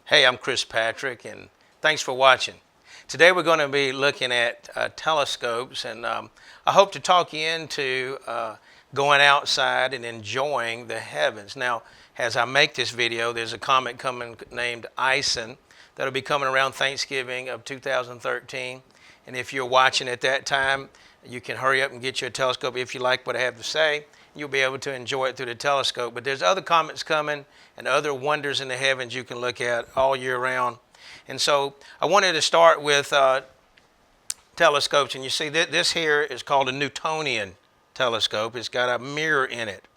Hey, I'm Chris Patrick, and thanks for watching. Today we're going to be looking at telescopes, and I hope to talk you into going outside and enjoying the heavens. Now, as I make this video, there's a comet coming named Ison that'll be coming around Thanksgiving of 2013. And if you're watching at that time, you can hurry up and get you a telescope if you like what I have to say. You'll be able to enjoy it through the telescope. But there's other comets coming and other wonders in the heavens you can look at all year round. And so I wanted to start with telescopes. And you see this here is called a Newtonian Telescope. It's got a mirror in it.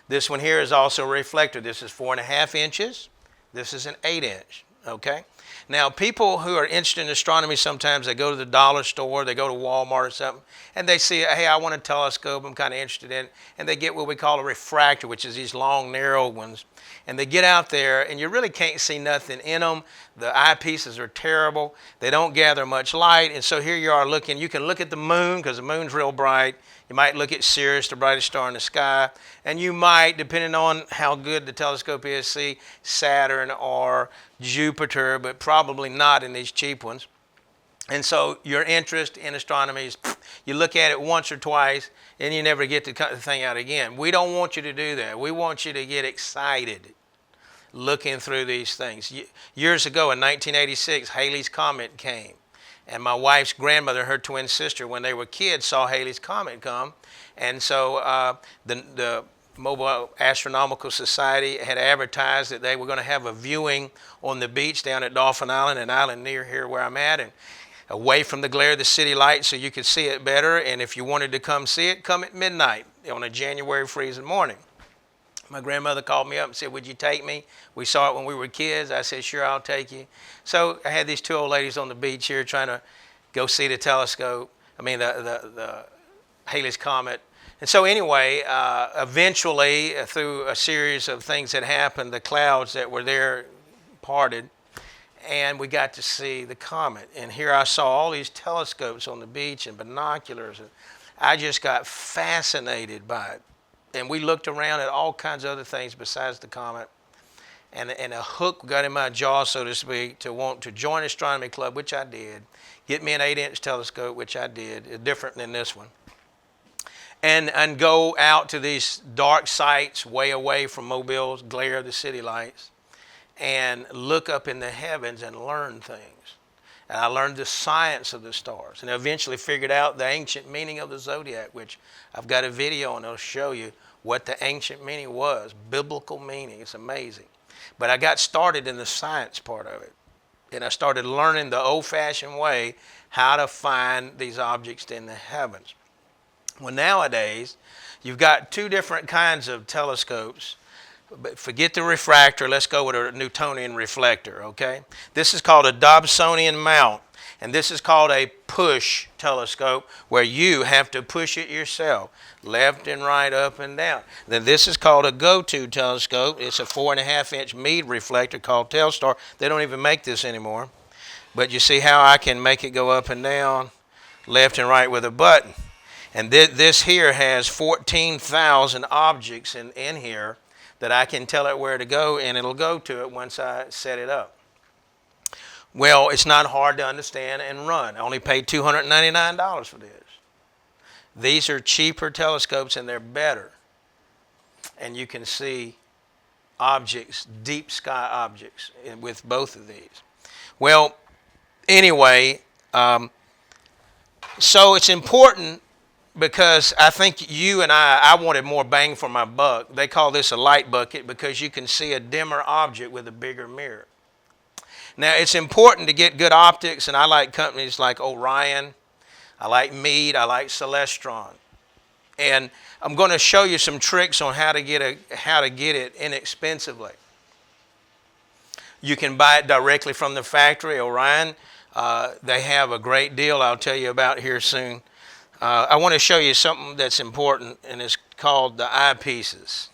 This one here is also a reflector. This is 4.5 inches. This is an 8-inch. Okay. Now, people who are interested in astronomy, sometimes they go to the dollar store, they go to Walmart or something, and they see, hey, I want a telescope, I'm kind of interested in it, and they get what we call a refractor, which is these long, narrow ones. And they get out there, and you really can't see nothing in them. The eyepieces are terrible. They don't gather much light, and so here you are looking. You can look at the moon, because the moon's real bright. You might look at Sirius, the brightest star in the sky, and you might, depending on how good the telescope is, see Saturn or Jupiter, but probably not in these cheap ones. And so your interest in astronomy is, you look at it once or twice, and you never get to cut the thing out again. We don't want you to do that. We want you to get excited looking through these things. Years ago in 1986, Halley's Comet came. And my wife's grandmother, her twin sister, when they were kids, saw Halley's Comet come. And so the Mobile Astronomical Society had advertised that they were going to have a viewing on the beach down at Dolphin Island, an island near here where I'm at, and away from the glare of the city lights so you could see it better. And if you wanted to come see it, come at midnight on a January freezing morning. My grandmother called me up and said, would you take me? We saw it when we were kids. I said, sure, I'll take you. So I had these two old ladies on the beach here trying to go see the telescope. I mean, the Halley's Comet. And so anyway, eventually, through a series of things that happened, the clouds that were there parted, and we got to see the comet. And here I saw all these telescopes on the beach and binoculars. And I just got fascinated by it. And we looked around at all kinds of other things besides the comet. And a hook got in my jaw, so to speak, to want to join astronomy club, which I did. Get me an 8-inch telescope, which I did, different than this one. And go out to these dark sites way away from Mobile's glare of the city lights and look up in the heavens and learn things. And I learned the science of the stars and eventually figured out the ancient meaning of the zodiac, which I've got a video and it'll show you what the ancient meaning was, biblical meaning. It's amazing. But I got started in the science part of it. And I started learning the old-fashioned way how to find these objects in the heavens. Well, nowadays, you've got two different kinds of telescopes. But forget the refractor. Let's go with a Newtonian reflector, okay? This is called a Dobsonian mount. And this is called a push telescope, where you have to push it yourself, left and right, up and down. Then this is called a GoTo Telescope. It's a 4.5-inch Meade reflector called Telstar. They don't even make this anymore. But you see how I can make it go up and down, left and right with a button. And this here has 14,000 objects in here that I can tell it where to go, and it'll go to it once I set it up. Well, it's not hard to understand and run. I only paid $299 for this. These are cheaper telescopes, and they're better. And you can see objects, deep sky objects, with both of these. Well, anyway, so it's important, because I think you and I wanted more bang for my buck. They call this a light bucket because you can see a dimmer object with a bigger mirror. Now, it's important to get good optics, and I like companies like Orion. I like Meade. I like Celestron. And I'm going to show you some tricks on how to get it inexpensively. You can buy it directly from the factory. Orion, they have a great deal I'll tell you about here soon. I want to show you something that's important, and it's called the eyepieces.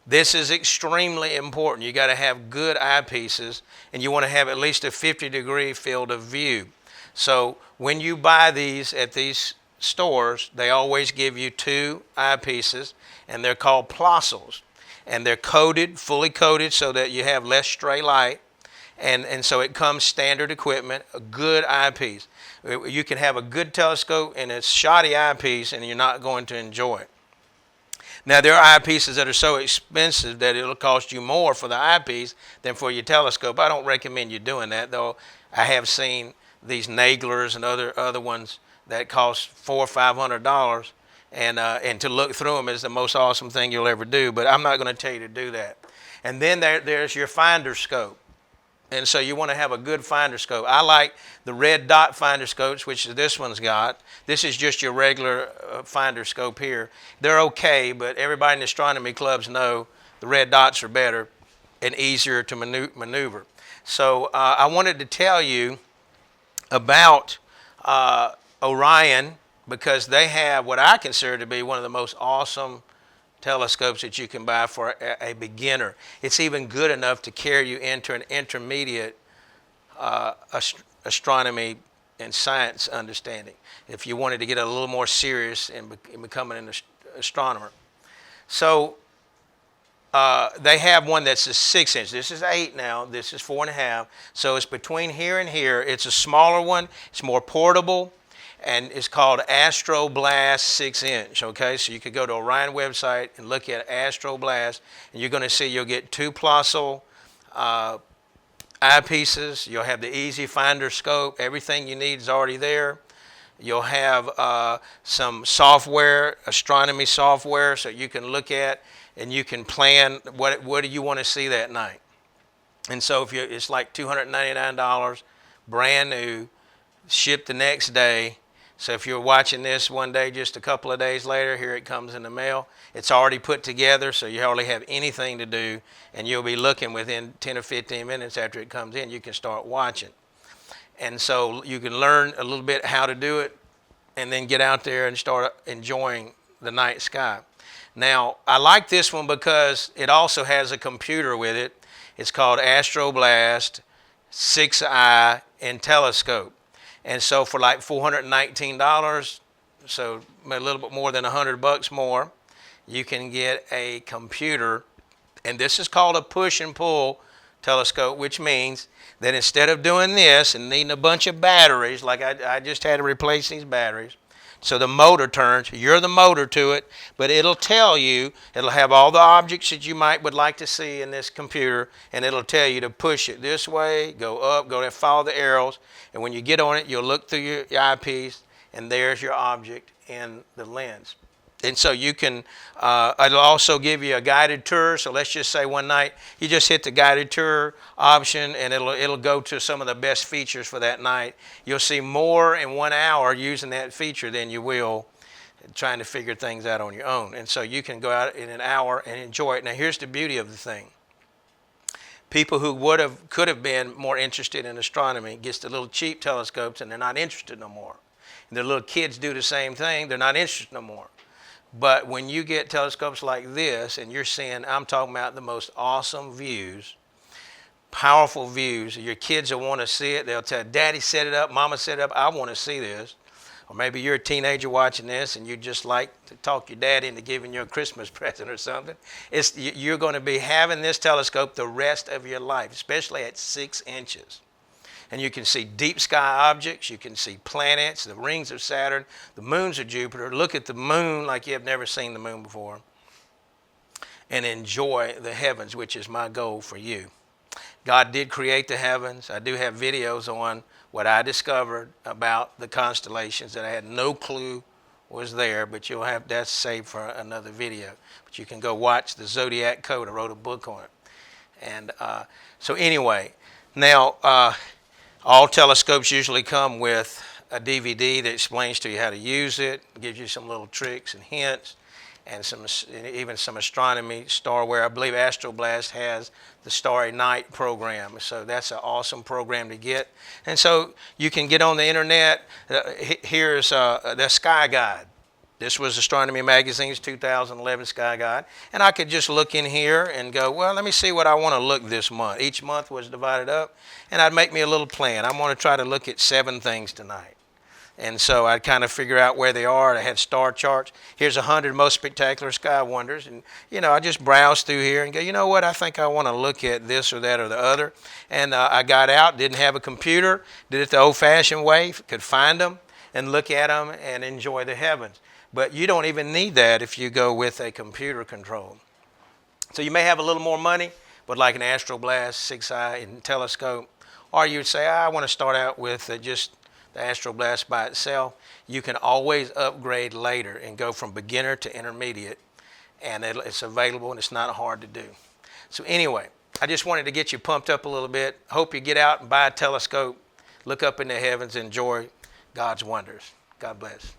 This is extremely important. You got to have good eyepieces, and you want to have at least a 50-degree field of view. So when you buy these at these stores, they always give you 2 eyepieces, and they're called Plossels. And they're coated, fully coated, so that you have less stray light. And so it comes standard equipment, a good eyepiece. You can have a good telescope and a shoddy eyepiece, and you're not going to enjoy it. Now, there are eyepieces that are so expensive that it'll cost you more for the eyepiece than for your telescope. I don't recommend you doing that, though. I have seen these Naglers and other ones that cost $400 or $500, and to look through them is the most awesome thing you'll ever do. But I'm not going to tell you to do that. And then there's your finder scope. And so you want to have a good finder scope. I like the red dot finder scopes, which this one's got. This is just your regular finder scope here. They're okay, but everybody in the astronomy clubs know the red dots are better and easier to maneuver. So I wanted to tell you about Orion, because they have what I consider to be one of the most awesome telescopes that you can buy for a beginner. It's even good enough to carry you into an intermediate astronomy and science understanding if you wanted to get a little more serious in becoming an astronomer. So they have one that's a 6-inch. This is 8 now. This is 4.5. So it's between here and here. It's a smaller one. It's more portable. And it's called Astroblast 6-inch, okay? So you could go to Orion website and look at Astroblast, and you're going to see you'll get 2 Plossl eyepieces. You'll have the easy finder scope. Everything you need is already there. You'll have some software, astronomy software, so you can look at and you can plan what do you want to see that night. And so it's like $299, brand new, shipped the next day. So if you're watching this one day, just a couple of days later, here it comes in the mail. It's already put together, so you hardly have anything to do, and you'll be looking within 10 or 15 minutes after it comes in. You can start watching. And so you can learn a little bit how to do it, and then get out there and start enjoying the night sky. Now, I like this one because it also has a computer with it. It's called Astroblast 6i and Telescope. And so for like $419, so a little bit more than $100 more, you can get a computer. And this is called a push and pull telescope, which means that instead of doing this and needing a bunch of batteries, like I just had to replace these batteries, so the motor turns, you're the motor to it, but it'll tell you, it'll have all the objects that you would like to see in this computer, and it'll tell you to push it this way, go up, go there, follow the arrows, and when you get on it, you'll look through your eyepiece, and there's your object in the lens. And so you can, it'll also give you a guided tour. So let's just say one night you just hit the guided tour option, and it'll go to some of the best features for that night. You'll see more in 1 hour using that feature than you will trying to figure things out on your own. And so you can go out in an hour and enjoy it. Now here's the beauty of the thing. People who could have been more interested in astronomy gets the little cheap telescopes, and they're not interested no more. And their little kids do the same thing. They're not interested no more. But when you get telescopes like this, and you're seeing, I'm talking about the most awesome views, powerful views, your kids will want to see it. They'll tell, Daddy set it up, Mama set it up, I want to see this. Or maybe you're a teenager watching this, and you just like to talk your dad into giving you a Christmas present or something. You're going to be having this telescope the rest of your life, especially at 6 inches. And you can see deep sky objects, you can see planets, the rings of Saturn, the moons of Jupiter. Look at the moon like you have never seen the moon before. And enjoy the heavens, which is my goal for you. God did create the heavens. I do have videos on what I discovered about the constellations that I had no clue was there, but you'll have that's saved for another video. But you can go watch the Zodiac Code. I wrote a book on it. And so anyway, now, all telescopes usually come with a DVD that explains to you how to use it, gives you some little tricks and hints, and even some astronomy starware. I believe Astroblast has the Starry Night program, so that's an awesome program to get. And so you can get on the internet. Here's the Sky Guide. This was Astronomy Magazine's 2011 Sky Guide. And I could just look in here and go, well, let me see what I want to look this month. Each month was divided up, and I'd make me a little plan. I want to try to look at 7 things tonight. And so I kind of figure out where they are. I had star charts. Here's 100 most spectacular sky wonders. And, I just browse through here and go, you know what, I think I want to look at this or that or the other. And I got out, didn't have a computer, did it the old-fashioned way, could find them and look at them and enjoy the heavens. But you don't even need that if you go with a computer control. So you may have a little more money, but like an astroblast, 6-eye telescope, or you'd say, I want to start out with just the astroblast by itself. You can always upgrade later and go from beginner to intermediate, and it's available and it's not hard to do. So anyway, I just wanted to get you pumped up a little bit. Hope you get out and buy a telescope, look up in the heavens, enjoy God's wonders. God bless.